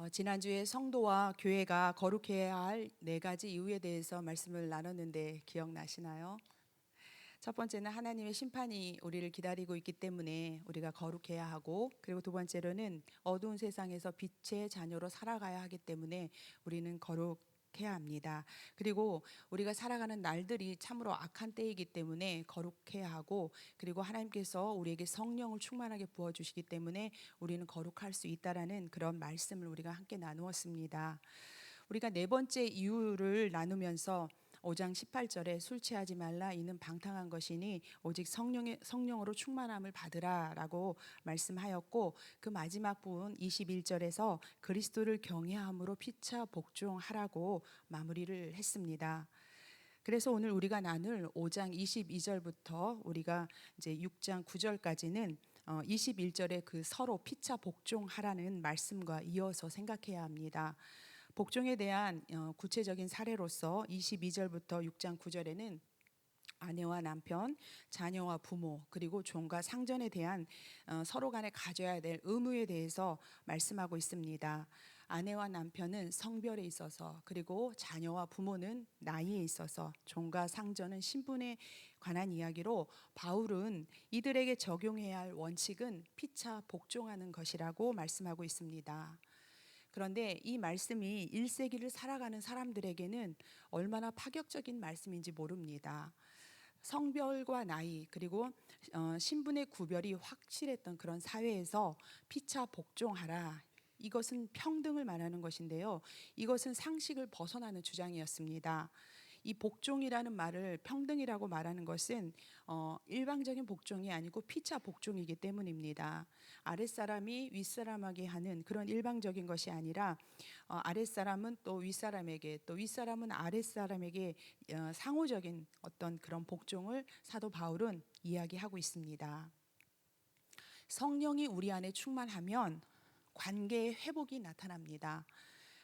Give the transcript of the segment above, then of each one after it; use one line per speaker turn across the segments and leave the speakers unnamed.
지난주에 성도와 교회가 거룩해야 할 네 가지 이유에 대해서 말씀을 나눴는데 기억나시나요? 첫 번째는 하나님의 심판이 우리를 기다리고 있기 때문에 우리가 거룩해야 하고, 그리고 두 번째로는 어두운 세상에서 빛의 자녀로 살아가야 하기 때문에 우리는 거룩해야 합니다. 그리고 우리가 살아가는 날들이 참으로 악한 때이기 때문에 거룩해야 하고, 그리고 하나님께서 우리에게 성령을 충만하게 부어주시기 때문에 우리는 거룩할 수 있다라는 그런 말씀을 우리가 함께 나누었습니다. 우리가 네 번째 이유를 나누면서 5장 18절에 술 취하지 말라, 이는 방탕한 것이니 오직 성령으로 충만함을 받으라라고 말씀하였고, 그 마지막 부분 21절에서 그리스도를 경외함으로 피차 복종하라고 마무리를 했습니다. 그래서 오늘 우리가 나눌 5장 22절부터 우리가 이제 6장 9절까지는 21절에 그 서로 피차 복종하라는 말씀과 이어서 생각해야 합니다. 복종에 대한 구체적인 사례로서 22절부터 6장 9절에는 아내와 남편, 자녀와 부모, 그리고 종과 상전에 대한 서로 간에 가져야 될 의무에 대해서 말씀하고 있습니다. 아내와 남편은 성별에 있어서, 그리고 자녀와 부모는 나이에 있어서, 종과 상전은 신분에 관한 이야기로 바울은 이들에게 적용해야 할 원칙은 피차 복종하는 것이라고 말씀하고 있습니다. 그런데 이 말씀이 1세기를 살아가는 사람들에게는 얼마나 파격적인 말씀인지 모릅니다. 성별과 나이, 그리고 신분의 구별이 확실했던 그런 사회에서 피차 복종하라, 이것은 평등을 말하는 것인데요, 이것은 상식을 벗어나는 주장이었습니다. 이 복종이라는 말을 평등이라고 말하는 것은 일방적인 복종이 아니고 피차 복종이기 때문입니다. 아랫사람이 윗사람에게 하는 그런 일방적인 것이 아니라 아랫사람은 또 윗사람에게, 또 윗사람은 아랫사람에게 상호적인 어떤 그런 복종을 사도 바울은 이야기하고 있습니다. 성령이 우리 안에 충만하면 관계의 회복이 나타납니다.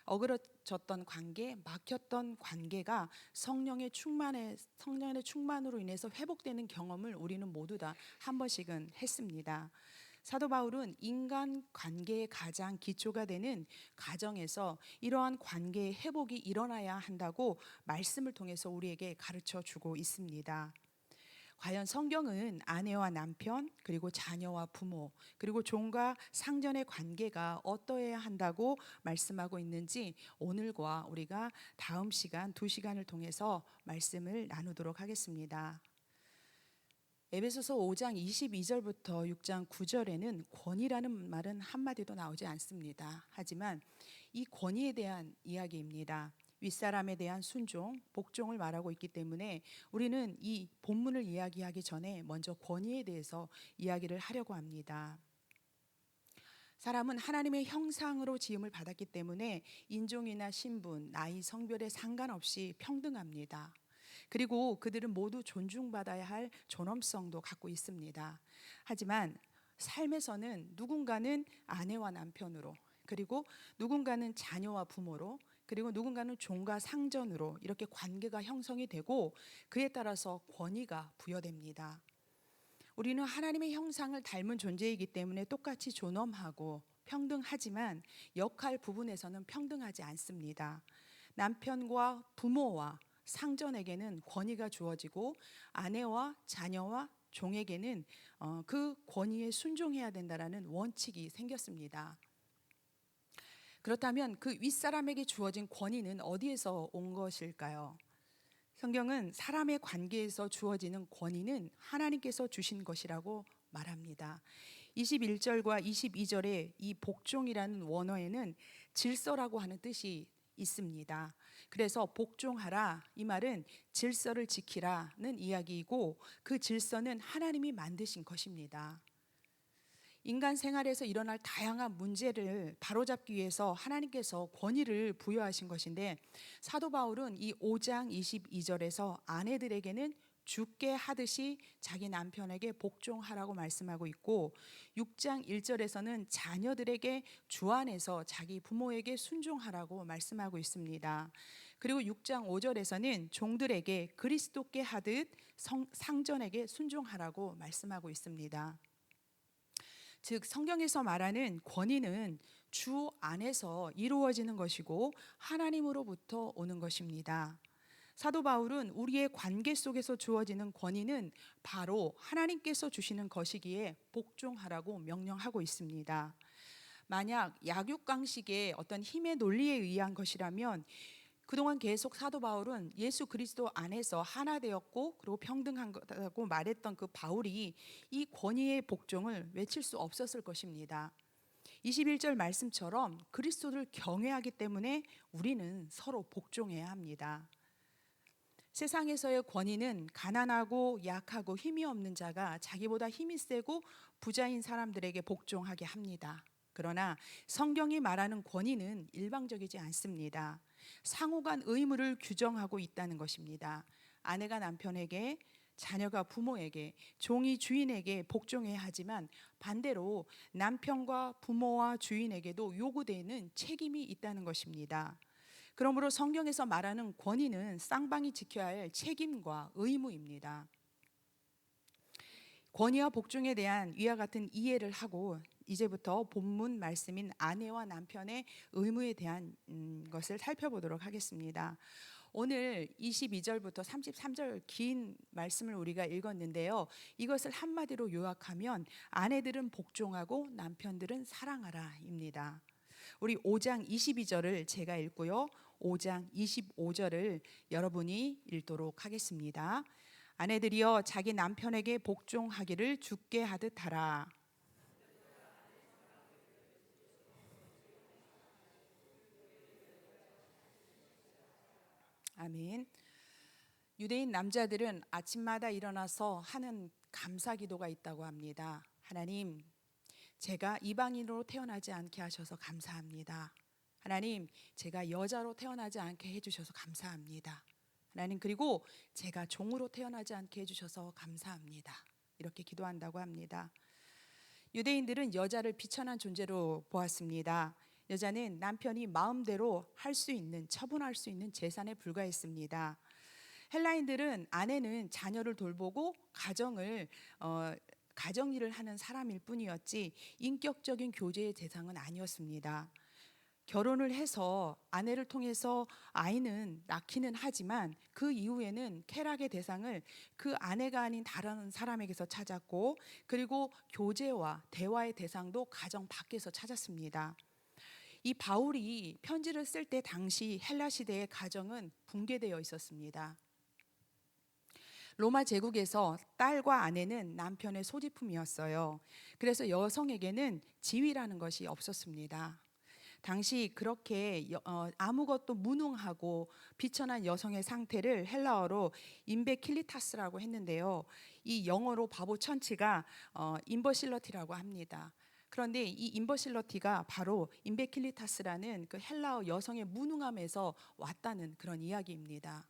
어그러졌던 관계, 막혔던 관계가 성령의 충만으로 인해서 회복되는 경험을 우리는 모두 다 한 번씩은 했습니다. 사도 바울은 인간 관계의 가장 기초가 되는 가정에서 이러한 관계의 회복이 일어나야 한다고 말씀을 통해서 우리에게 가르쳐 주고 있습니다. 과연 성경은 아내와 남편, 그리고 자녀와 부모, 그리고 종과 상전의 관계가 어떠해야 한다고 말씀하고 있는지 오늘과 우리가 다음 시간 2시간을 통해서 말씀을 나누도록 하겠습니다. 에베소서 5장 22절부터 6장 9절에는 권위라는 말은 한마디도 나오지 않습니다. 하지만 이 권위에 대한 이야기입니다. 윗사람에 대한 순종, 복종을 말하고 있기 때문에 우리는 이 본문을 이야기하기 전에 먼저 권위에 대해서 이야기를 하려고 합니다. 사람은 하나님의 형상으로 지음을 받았기 때문에 인종이나 신분, 나이, 성별에 상관없이 평등합니다. 그리고 그들은 모두 존중받아야 할 존엄성도 갖고 있습니다. 하지만 삶에서는 누군가는 아내와 남편으로, 그리고 누군가는 자녀와 부모로, 그리고 누군가는 종과 상전으로 이렇게 관계가 형성이 되고 그에 따라서 권위가 부여됩니다. 우리는 하나님의 형상을 닮은 존재이기 때문에 똑같이 존엄하고 평등하지만 역할 부분에서는 평등하지 않습니다. 남편과 부모와 상전에게는 권위가 주어지고 아내와 자녀와 종에게는 그 권위에 순종해야 된다라는 원칙이 생겼습니다. 그렇다면 그 윗사람에게 주어진 권위는 어디에서 온 것일까요? 성경은 사람의 관계에서 주어지는 권위는 하나님께서 주신 것이라고 말합니다. 21절과 22절의 이 복종이라는 원어에는 질서라고 하는 뜻이 있습니다. 그래서 복종하라, 이 말은 질서를 지키라는 이야기이고, 그 질서는 하나님이 만드신 것입니다. 인간 생활에서 일어날 다양한 문제를 바로잡기 위해서 하나님께서 권위를 부여하신 것인데, 사도 바울은 이 5장 22절에서 아내들에게는 주께 하듯이 자기 남편에게 복종하라고 말씀하고 있고, 6장 1절에서는 자녀들에게 주 안에서 자기 부모에게 순종하라고 말씀하고 있습니다. 그리고 6장 5절에서는 종들에게 그리스도께 하듯 상전에게 순종하라고 말씀하고 있습니다. 즉 성경에서 말하는 권위는 주 안에서 이루어지는 것이고 하나님으로부터 오는 것입니다. 사도 바울은 우리의 관계 속에서 주어지는 권위는 바로 하나님께서 주시는 것이기에 복종하라고 명령하고 있습니다. 만약 약육강식의 어떤 힘의 논리에 의한 것이라면 그동안 계속 사도 바울은 예수 그리스도 안에서 하나 되었고 그리고 평등한 거라고 말했던 그 바울이 이 권위의 복종을 외칠 수 없었을 것입니다. 21절 말씀처럼 그리스도를 경외하기 때문에 우리는 서로 복종해야 합니다. 세상에서의 권위는 가난하고 약하고 힘이 없는 자가 자기보다 힘이 세고 부자인 사람들에게 복종하게 합니다. 그러나 성경이 말하는 권위는 일방적이지 않습니다. 상호간 의무를 규정하고 있다는 것입니다. 아내가 남편에게, 자녀가 부모에게, 종이 주인에게 복종해야 하지만 반대로 남편과 부모와 주인에게도 요구되는 책임이 있다는 것입니다. 그러므로 성경에서 말하는 권위는 쌍방이 지켜야 할 책임과 의무입니다. 권위와 복종에 대한 위와 같은 이해를 하고 이제부터 본문 말씀인 아내와 남편의 의무에 대한 것을 살펴보도록 하겠습니다. 오늘 22절부터 33절 긴 말씀을 우리가 읽었는데요. 이것을 한마디로 요약하면 아내들은 복종하고 남편들은 사랑하라입니다. 우리 5장 22절을 제가 읽고요. 5장 25절을 여러분이 읽도록 하겠습니다. 아내들이여 자기 남편에게 복종하기를 주께 하듯 하라. 아멘. 유대인 남자들은 아침마다 일어나서 하는 감사 기도가 있다고 합니다. 하나님, 제가 이방인으로 태어나지 않게 하셔서 감사합니다. 하나님, 제가 여자로 태어나지 않게 해주셔서 감사합니다. 하나님, 그리고 제가 종으로 태어나지 않게 해주셔서 감사합니다. 이렇게 기도한다고 합니다. 유대인들은 여자를 비천한 존재로 보았습니다. 여자는 남편이 마음대로 할 수 있는, 처분할 수 있는 재산에 불과했습니다. 헬라인들은 아내는 자녀를 돌보고 가정일을 하는 사람일 뿐이었지 인격적인 교제의 대상은 아니었습니다. 결혼을 해서 아내를 통해서 아이는 낳기는 하지만 그 이후에는 쾌락의 대상을 그 아내가 아닌 다른 사람에게서 찾았고 그리고 교제와 대화의 대상도 가정 밖에서 찾았습니다. 이 바울이 편지를 쓸 때 당시 헬라 시대의 가정은 붕괴되어 있었습니다. 로마 제국에서 딸과 아내는 남편의 소지품이었어요. 그래서 여성에게는 지위라는 것이 없었습니다. 당시 그렇게 아무것도 무능하고 비천한 여성의 상태를 헬라어로 임베킬리타스라고 했는데요. 이 영어로 바보 천치가 임버실러티라고 합니다. 그런데 이 임버실러티가 바로 임베킬리타스라는 그 헬라어 여성의 무능함에서 왔다는 그런 이야기입니다.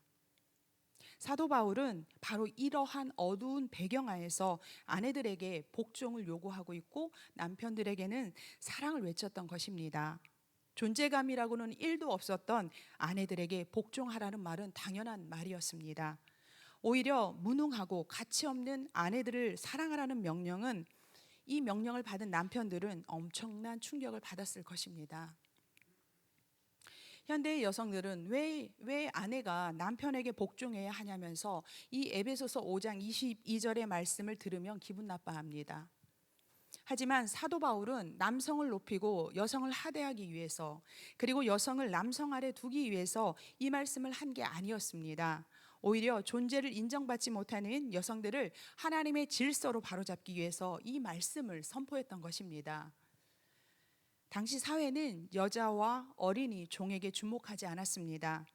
사도 바울은 바로 이러한 어두운 배경하에서 아내들에게 복종을 요구하고 있고 남편들에게는 사랑을 외쳤던 것입니다. 존재감이라고는 1도 없었던 아내들에게 복종하라는 말은 당연한 말이었습니다. 오히려 무능하고 가치 없는 아내들을 사랑하라는 명령은 이 명령을 받은 남편들은 엄청난 충격을 받았을 것입니다. 현대의 여성들은 왜 아내가 남편에게 복종해야 하냐면서 이 에베소서 5장 22절의 말씀을 들으면 기분 나빠합니다. 하지만 사도 바울은 남성을 높이고 여성을 하대하기 위해서 그리고 여성을 남성 아래 두기 위해서 이 말씀을 한 게 아니었습니다. 오히려 존재를 인정받지 못하는 여성들을 하나님의 질서로 바로잡기 위해서 이 말씀을 선포했던 것입니다. 당시 사회는 여자와 어린이, 종에게 주목하지 않았습니다.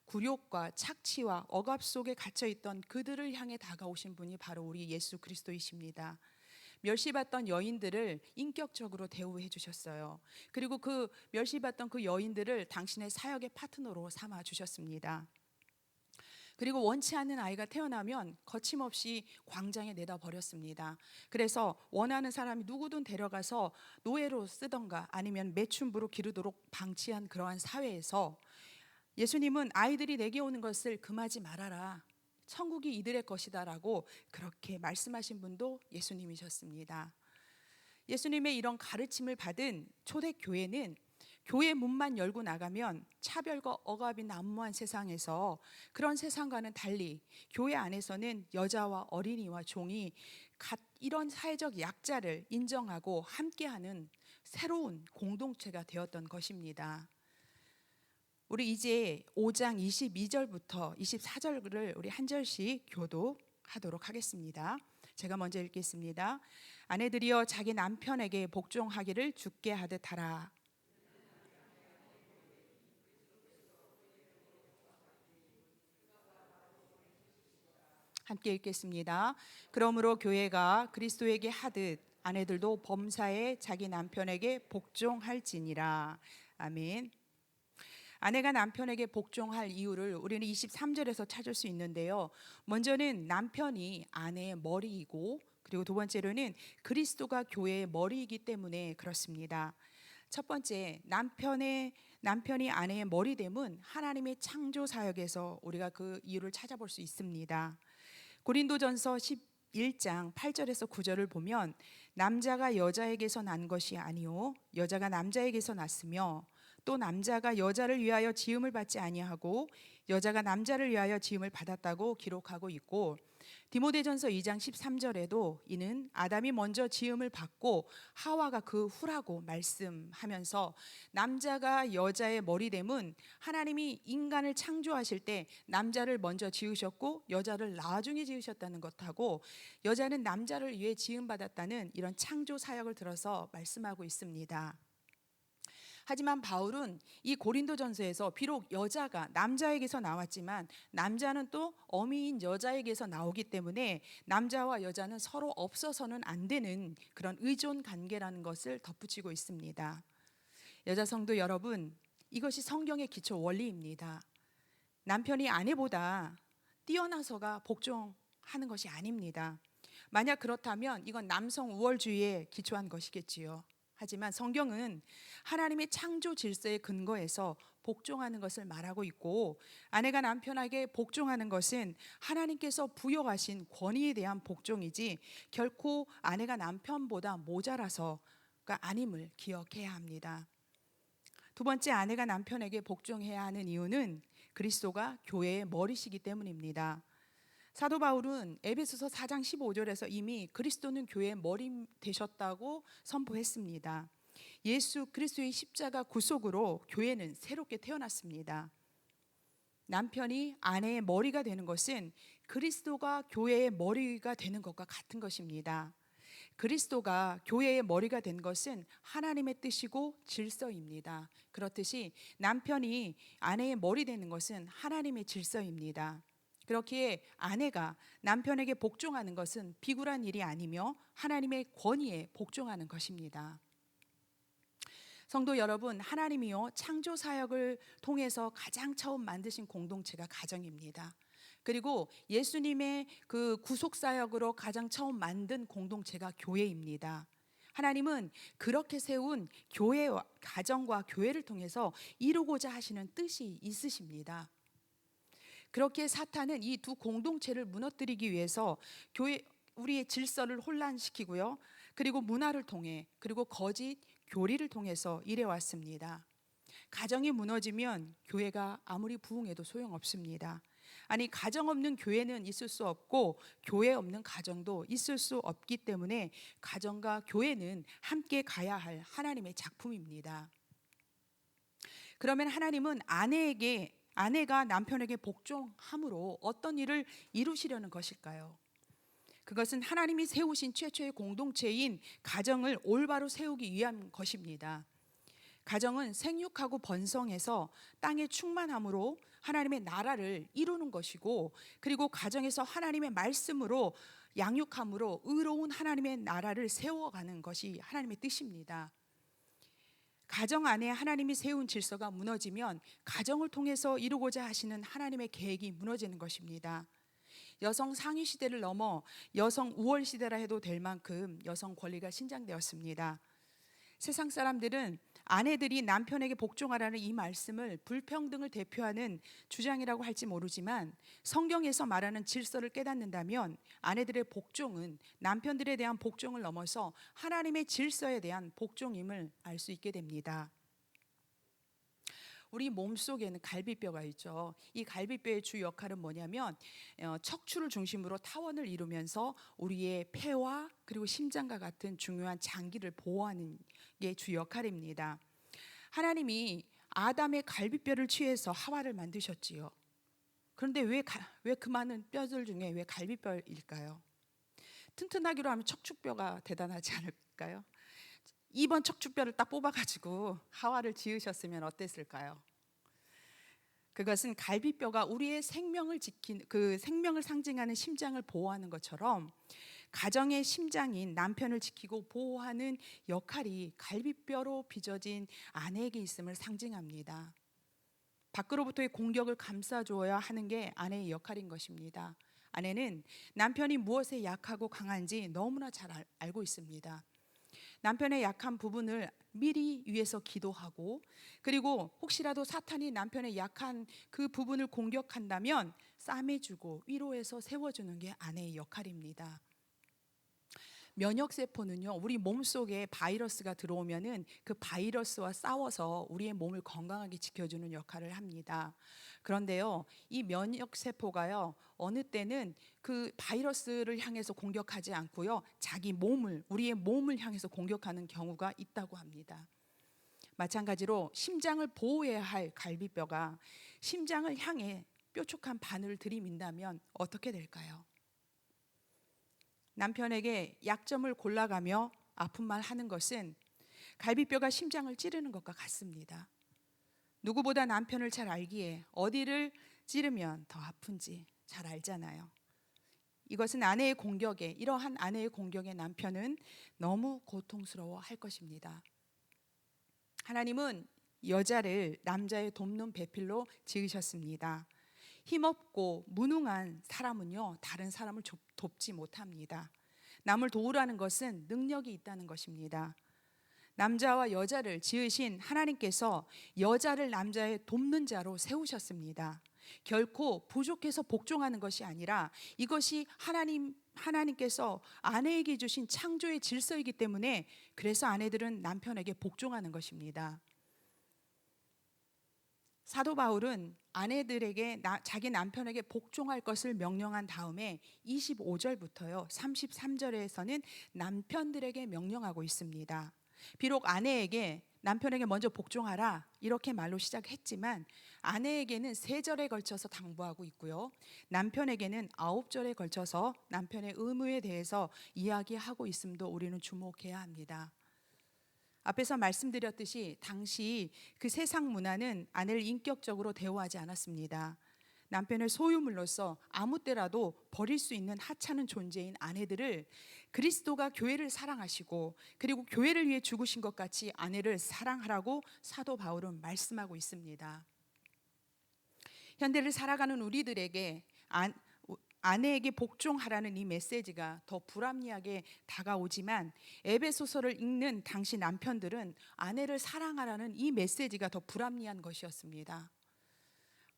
굴욕과 착취와 억압 속에 갇혀있던 그들을 향해 다가오신 분이 바로 우리 예수 그리스도이십니다. 멸시받던 여인들을 인격적으로 대우해 주셨어요. 그리고 그 멸시받던 그 여인들을 당신의 사역의 파트너로 삼아 주셨습니다. 그리고 원치 않는 아이가 태어나면 거침없이 광장에 내다 버렸습니다. 그래서 원하는 사람이 누구든 데려가서 노예로 쓰던가 아니면 매춘부로 기르도록 방치한 그러한 사회에서 예수님은 아이들이 내게 오는 것을 금하지 말아라. 천국이 이들의 것이다라고 그렇게 말씀하신 분도 예수님이셨습니다. 예수님의 이런 가르침을 받은 초대교회는 교회 문만 열고 나가면 차별과 억압이 난무한 세상에서 그런 세상과는 달리 교회 안에서는 여자와 어린이와 종이 이런 사회적 약자를 인정하고 함께하는 새로운 공동체가 되었던 것입니다. 우리 이제 5장 22절부터 24절을 우리 한 절씩 교독하도록 하겠습니다. 제가 먼저 읽겠습니다. 아내들이여 자기 남편에게 복종하기를 주께 하듯 하라. 함께 읽겠습니다. 그러므로 교회가 그리스도에게 하듯 아내들도 범사에 자기 남편에게 복종할지니라. 아멘. 아내가 남편에게 복종할 이유를 우리는 23절에서 찾을 수 있는데요. 먼저는 남편이 아내의 머리이고, 그리고 두 번째로는 그리스도가 교회의 머리이기 때문에 그렇습니다. 첫 번째, 남편이 아내의 머리됨은 하나님의 창조 사역에서 우리가 그 이유를 찾아볼 수 있습니다. 고린도전서 11장 8절에서 9절을 보면 남자가 여자에게서 난 것이 아니요 여자가 남자에게서 났으며 또 남자가 여자를 위하여 지음을 받지 아니하고 여자가 남자를 위하여 지음을 받았다고 기록하고 있고, 디모데전서 2장 13절에도 이는 아담이 먼저 지음을 받고 하와가 그 후라고 말씀하면서 남자가 여자의 머리됨은 하나님이 인간을 창조하실 때 남자를 먼저 지으셨고 여자를 나중에 지으셨다는 것하고 여자는 남자를 위해 지음받았다는 이런 창조 사역을 들어서 말씀하고 있습니다. 하지만 바울은 이 고린도전서에서 비록 여자가 남자에게서 나왔지만 남자는 또 어미인 여자에게서 나오기 때문에 남자와 여자는 서로 없어서는 안 되는 그런 의존 관계라는 것을 덧붙이고 있습니다. 여자 성도 여러분, 이것이 성경의 기초 원리입니다. 남편이 아내보다 뛰어나서가 복종하는 것이 아닙니다. 만약 그렇다면 이건 남성 우월주의에 기초한 것이겠지요. 하지만 성경은 하나님의 창조 질서에 근거해서 복종하는 것을 말하고 있고, 아내가 남편에게 복종하는 것은 하나님께서 부여하신 권위에 대한 복종이지 결코 아내가 남편보다 모자라서가 아님을 기억해야 합니다. 두 번째, 아내가 남편에게 복종해야 하는 이유는 그리스도가 교회의 머리시기 때문입니다. 사도 바울은 에베소서 4장 15절에서 이미 그리스도는 교회의 머리 되셨다고 선포했습니다. 예수 그리스도의 십자가 구속으로 교회는 새롭게 태어났습니다. 남편이 아내의 머리가 되는 것은 그리스도가 교회의 머리가 되는 것과 같은 것입니다. 그리스도가 교회의 머리가 된 것은 하나님의 뜻이고 질서입니다. 그렇듯이 남편이 아내의 머리 되는 것은 하나님의 질서입니다. 그렇기에 아내가 남편에게 복종하는 것은 비굴한 일이 아니며 하나님의 권위에 복종하는 것입니다. 성도 여러분, 하나님이요 창조 사역을 통해서 가장 처음 만드신 공동체가 가정입니다. 그리고 예수님의 그 구속 사역으로 가장 처음 만든 공동체가 교회입니다. 하나님은 그렇게 세운 교회와 가정과 교회를 통해서 이루고자 하시는 뜻이 있으십니다. 그렇게 사탄은 이 두 공동체를 무너뜨리기 위해서 우리의 질서를 혼란시키고요, 그리고 문화를 통해, 그리고 거짓 교리를 통해서 일해왔습니다. 가정이 무너지면 교회가 아무리 부흥해도 소용없습니다. 아니, 가정 없는 교회는 있을 수 없고 교회 없는 가정도 있을 수 없기 때문에 가정과 교회는 함께 가야 할 하나님의 작품입니다. 그러면 하나님은 아내가 남편에게 복종함으로 어떤 일을 이루시려는 것일까요? 그것은 하나님이 세우신 최초의 공동체인 가정을 올바로 세우기 위한 것입니다. 가정은 생육하고 번성해서 땅의 충만함으로 하나님의 나라를 이루는 것이고, 그리고 가정에서 하나님의 말씀으로 양육함으로 의로운 하나님의 나라를 세워가는 것이 하나님의 뜻입니다. 가정 안에 하나님이 세운 질서가 무너지면 가정을 통해서 이루고자 하시는 하나님의 계획이 무너지는 것입니다. 여성 상위 시대를 넘어 여성 우월 시대라 해도 될 만큼 여성 권리가 신장되었습니다. 세상 사람들은 아내들이 남편에게 복종하라는 이 말씀을 불평등을 대표하는 주장이라고 할지 모르지만 성경에서 말하는 질서를 깨닫는다면 아내들의 복종은 남편들에 대한 복종을 넘어서 하나님의 질서에 대한 복종임을 알 수 있게 됩니다. 우리 몸속에는 갈비뼈가 있죠. 이 갈비뼈의 주 역할은 뭐냐면 척추를 중심으로 타원을 이루면서 우리의 폐와 그리고 심장과 같은 중요한 장기를 보호하는 게 주 역할입니다. 하나님이 아담의 갈비뼈를 취해서 하와를 만드셨지요. 그런데 왜 그 많은 뼈들 중에 왜 갈비뼈일까요? 튼튼하기로 하면 척추뼈가 대단하지 않을까요? 2번 척추뼈를 딱 뽑아가지고 하와를 지으셨으면 어땠을까요? 그것은 갈비뼈가 우리의 생명을 그 생명을 상징하는 심장을 보호하는 것처럼 가정의 심장인 남편을 지키고 보호하는 역할이 갈비뼈로 빚어진 아내에게 있음을 상징합니다. 밖으로부터의 공격을 감싸줘야 하는 게 아내의 역할인 것입니다. 아내는 남편이 무엇에 약하고 강한지 너무나 잘 알고 있습니다. 남편의 약한 부분을 미리 위해서 기도하고, 그리고 혹시라도 사탄이 남편의 약한 그 부분을 공격한다면 싸매주고 위로해서 세워주는 게 아내의 역할입니다. 면역세포는요, 우리 몸속에 바이러스가 들어오면은 그 바이러스와 싸워서 우리의 몸을 건강하게 지켜주는 역할을 합니다. 그런데요, 이 면역세포가요, 어느 때는 그 바이러스를 향해서 공격하지 않고요, 우리의 몸을 향해서 공격하는 경우가 있다고 합니다. 마찬가지로 심장을 보호해야 할 갈비뼈가 심장을 향해 뾰족한 바늘을 들이민다면 어떻게 될까요? 남편에게 약점을 골라가며 아픈 말 하는 것은 갈비뼈가 심장을 찌르는 것과 같습니다. 누구보다 남편을 잘 알기에 어디를 찌르면 더 아픈지 잘 알잖아요. 이것은 이러한 아내의 공격에 남편은 너무 고통스러워 할 것입니다. 하나님은 여자를 남자의 돕는 배필로 지으셨습니다. 힘없고 무능한 사람은요, 다른 사람을 돕지 못합니다. 남을 도우라는 것은 능력이 있다는 것입니다. 남자와 여자를 지으신 하나님께서 여자를 남자의 돕는 자로 세우셨습니다. 결코 부족해서 복종하는 것이 아니라 이것이 하나님께서 아내에게 주신 창조의 질서이기 때문에, 그래서 아내들은 남편에게 복종하는 것입니다. 사도 바울은 아내들에게 자기 남편에게 복종할 것을 명령한 다음에 25절부터요 33절에서는 남편들에게 명령하고 있습니다. 비록 아내에게 남편에게 먼저 복종하라 이렇게 말로 시작했지만 아내에게는 3절에 걸쳐서 당부하고 있고요, 남편에게는 9절에 걸쳐서 남편의 의무에 대해서 이야기하고 있음도 우리는 주목해야 합니다. 앞에서 말씀드렸듯이 당시 그 세상 문화는 아내를 인격적으로 대우하지 않았습니다. 남편의 소유물로서 아무 때라도 버릴 수 있는 하찮은 존재인 아내들을 그리스도가 교회를 사랑하시고 그리고 교회를 위해 죽으신 것 같이 아내를 사랑하라고 사도 바울은 말씀하고 있습니다. 현대를 살아가는 우리들에게 아내에게 복종하라는 이 메시지가 더 불합리하게 다가오지만 에베소서를 읽는 당시 남편들은 아내를 사랑하라는 이 메시지가 더 불합리한 것이었습니다.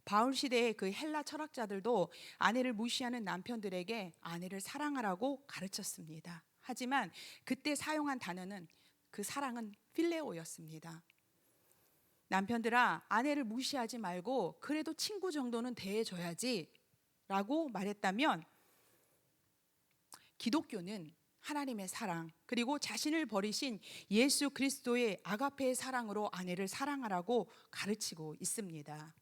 바울 시대의 그 헬라 철학자들도 아내를 무시하는 남편들에게 아내를 사랑하라고 가르쳤습니다. 하지만 그때 사용한 단어는, 그 사랑은 필레오였습니다. 남편들아, 아내를 무시하지 말고 그래도 친구 정도는 대해줘야지 라고 말했다면, 기독교는 하나님의 사랑 그리고 자신을 버리신 예수 그리스도의 아가페의 사랑으로 아내를 사랑하라고 가르치고 있습니다.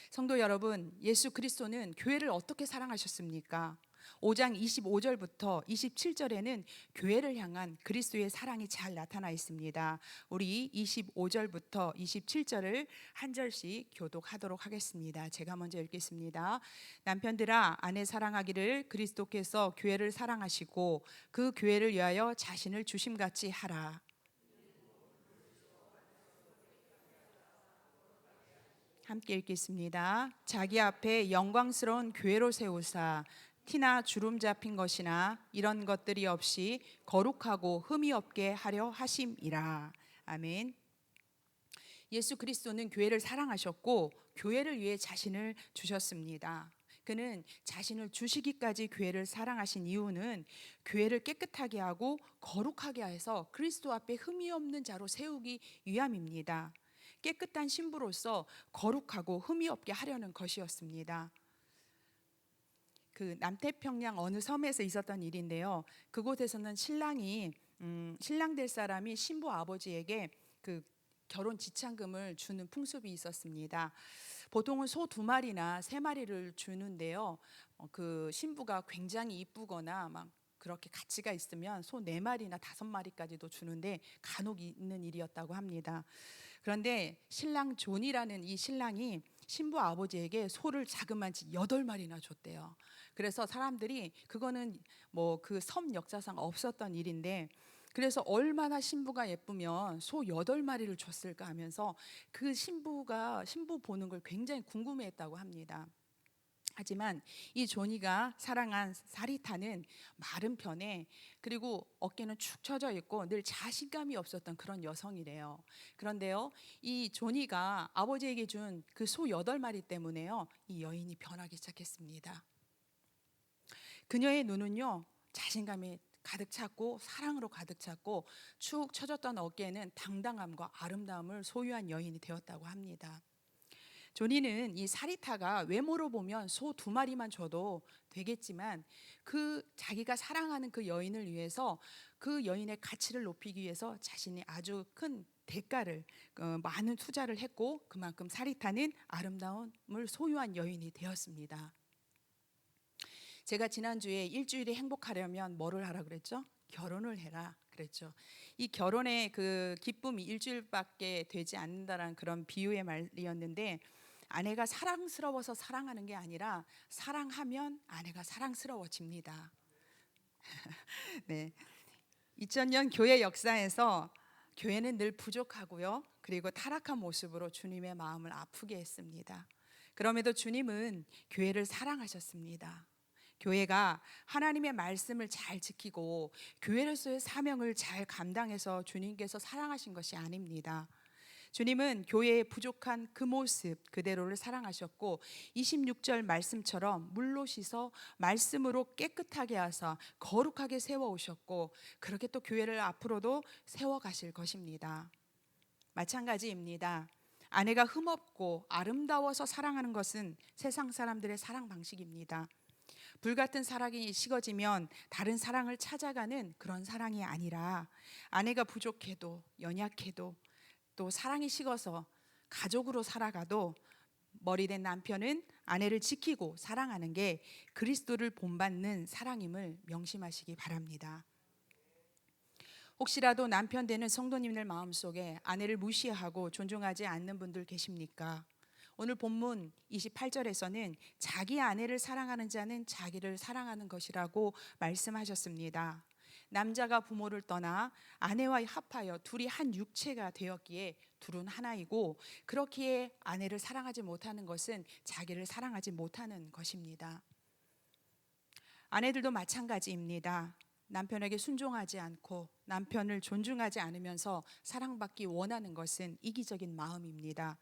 성도 여러분, 예수 그리스도는 교회를 어떻게 사랑하셨습니까? 5장 25절부터 27절에는 교회를 향한 그리스도의 사랑이 잘 나타나 있습니다. 우리 25절부터 27절을 한 절씩 교독하도록 하겠습니다. 제가 먼저 읽겠습니다. 남편들아, 아내 사랑하기를 그리스도께서 교회를 사랑하시고 그 교회를 위하여 자신을 주심같이 하라. 함께 읽겠습니다. 자기 앞에 영광스러운 교회로 세우사 티나 주름 잡힌 것이나 이런 것들이 없이 거룩하고 흠이 없게 하려 하심이라. 아멘. 예수 그리스도는 교회를 사랑하셨고 교회를 위해 자신을 주셨습니다. 그는 자신을 주시기까지 교회를 사랑하신 이유는 교회를 깨끗하게 하고 거룩하게 해서 그리스도 앞에 흠이 없는 자로 세우기 위함입니다. 깨끗한 신부로서 거룩하고 흠이 없게 하려는 것이었습니다. 그 남태평양 어느 섬에서 있었던 일인데요. 그곳에서는 신랑 될 사람이 신부 아버지에게 그 결혼 지참금을 주는 풍습이 있었습니다. 보통은 소 2마리나 3마리를 주는데요. 그 신부가 굉장히 이쁘거나 막 그렇게 가치가 있으면 소 4마리나 5마리까지도 주는데 간혹 있는 일이었다고 합니다. 그런데 신랑 존이라는 이 신랑이 신부 아버지에게 소를 자그마치 8마리나 줬대요. 그래서 사람들이 그거는 뭐 그 섬 역사상 없었던 일인데, 그래서 얼마나 신부가 예쁘면 소 8마리를 줬을까 하면서 그 신부 보는 걸 굉장히 궁금해했다고 합니다. 하지만 이 조니가 사랑한 사리타는 마른 편에, 그리고 어깨는 축 처져 있고 늘 자신감이 없었던 그런 여성이래요. 그런데요, 이 조니가 아버지에게 준 그 소 8마리 때문에요, 이 여인이 변하기 시작했습니다. 그녀의 눈은요, 자신감이 가득 찼고 사랑으로 가득 찼고 축 처졌던 어깨에는 당당함과 아름다움을 소유한 여인이 되었다고 합니다. 조니는 이 사리타가 외모로 보면 소 2마리만 줘도 되겠지만 그 자기가 사랑하는 그 여인을 위해서, 그 여인의 가치를 높이기 위해서 자신이 아주 큰 대가를, 많은 투자를 했고, 그만큼 사리타는 아름다움을 소유한 여인이 되었습니다. 제가 지난주에 일주일이 행복하려면 뭐를 하라 그랬죠? 결혼을 해라 그랬죠. 이 결혼의 그 기쁨이 일주일밖에 되지 않는다라는 그런 비유의 말이었는데, 아내가 사랑스러워서 사랑하는 게 아니라 사랑하면 아내가 사랑스러워집니다. 네. 2000년 교회 역사에서 교회는 늘 부족하고요, 그리고 타락한 모습으로 주님의 마음을 아프게 했습니다. 그럼에도 주님은 교회를 사랑하셨습니다. 교회가 하나님의 말씀을 잘 지키고 교회로서의 사명을 잘 감당해서 주님께서 사랑하신 것이 아닙니다. 주님은 교회의 부족한 그 모습 그대로를 사랑하셨고, 26절 말씀처럼 물로 씻어 말씀으로 깨끗하게 하사 거룩하게 세워오셨고, 그렇게 또 교회를 앞으로도 세워가실 것입니다. 마찬가지입니다. 아내가 흠없고 아름다워서 사랑하는 것은 세상 사람들의 사랑 방식입니다. 불같은 사랑이 식어지면 다른 사랑을 찾아가는 그런 사랑이 아니라, 아내가 부족해도 연약해도 또 사랑이 식어서 가족으로 살아가도 머리된 남편은 아내를 지키고 사랑하는 게 그리스도를 본받는 사랑임을 명심하시기 바랍니다. 혹시라도 남편 되는 성도님들 마음속에 아내를 무시하고 존중하지 않는 분들 계십니까? 오늘 본문 28절에서는 자기 아내를 사랑하는 자는 자기를 사랑하는 것이라고 말씀하셨습니다. 남자가 부모를 떠나 아내와 합하여 둘이 한 육체가 되었기에 둘은 하나이고, 그렇기에 아내를 사랑하지 못하는 것은 자기를 사랑하지 못하는 것입니다. 아내들도 마찬가지입니다. 남편에게 순종하지 않고 남편을 존중하지 않으면서 사랑받기 원하는 것은 이기적인 마음입니다.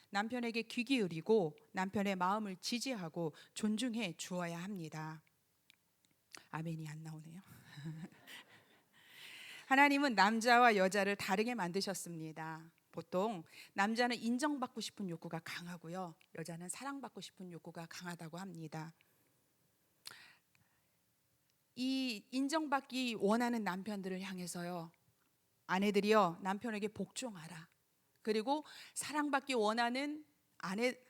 남편에게 귀 기울이고 남편의 마음을 지지하고 존중해 주어야 합니다. 아멘이 안 나오네요. 하나님은 남자와 여자를 다르게 만드셨습니다. 보통 남자는 인정받고 싶은 욕구가 강하고요, 여자는 사랑받고 싶은 욕구가 강하다고 합니다. 이 인정받기 원하는 남편들을 향해서요, 아내들이요, 남편에게 복종하라. 그리고 사랑받기 원하는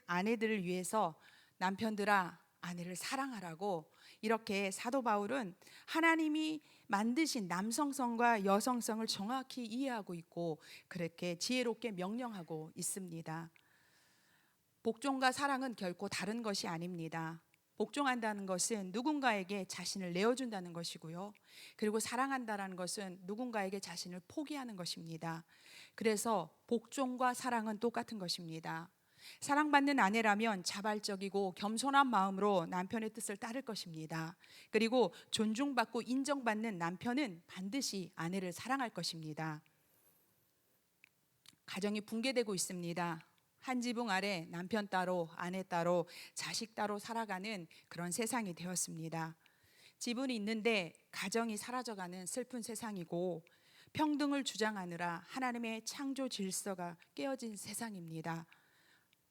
아내들을 위해서 남편들아 아내를 사랑하라고, 이렇게 사도 바울은 하나님이 만드신 남성성과 여성성을 정확히 이해하고 있고 그렇게 지혜롭게 명령하고 있습니다. 복종과 사랑은 결코 다른 것이 아닙니다. 복종한다는 것은 누군가에게 자신을 내어준다는 것이고요, 그리고 사랑한다는 것은 누군가에게 자신을 포기하는 것입니다. 그래서 복종과 사랑은 똑같은 것입니다. 사랑받는 아내라면 자발적이고 겸손한 마음으로 남편의 뜻을 따를 것입니다. 그리고 존중받고 인정받는 남편은 반드시 아내를 사랑할 것입니다. 가정이 붕괴되고 있습니다. 한 지붕 아래 남편 따로, 아내 따로, 자식 따로 살아가는 그런 세상이 되었습니다. 지분이 있는데 가정이 사라져가는 슬픈 세상이고, 평등을 주장하느라 하나님의 창조 질서가 깨어진 세상입니다.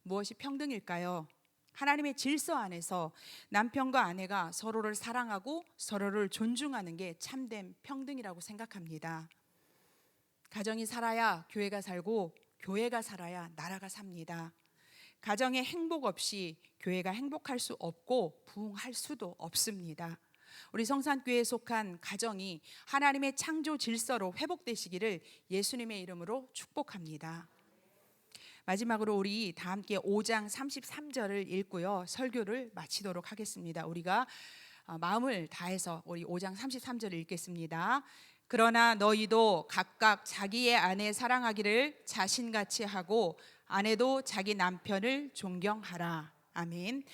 무엇이 평등일까요? 하나님의 질서 안에서 남편과 아내가 서로를 사랑하고 서로를 존중하는 게 참된 평등이라고 생각합니다. 가정이 살아야 교회가 살고, 교회가 살아야 나라가 삽니다. 가정의 행복 없이 교회가 행복할 수 없고 부흥할 수도 없습니다. 우리 성산교회에 속한 가정이 하나님의 창조 질서로 회복되시기를 예수님의 이름으로 축복합니다. 마지막으로 우리 다 함께 5장 33절을 읽고요, 설교를 마치도록 하겠습니다. 우리가 마음을 다해서 우리 5장 33절을 읽겠습니다. 그러나 너희도 각각 자기의 아내 사랑하기를 자신같이 하고 아내도 자기 남편을 존경하라. 아멘.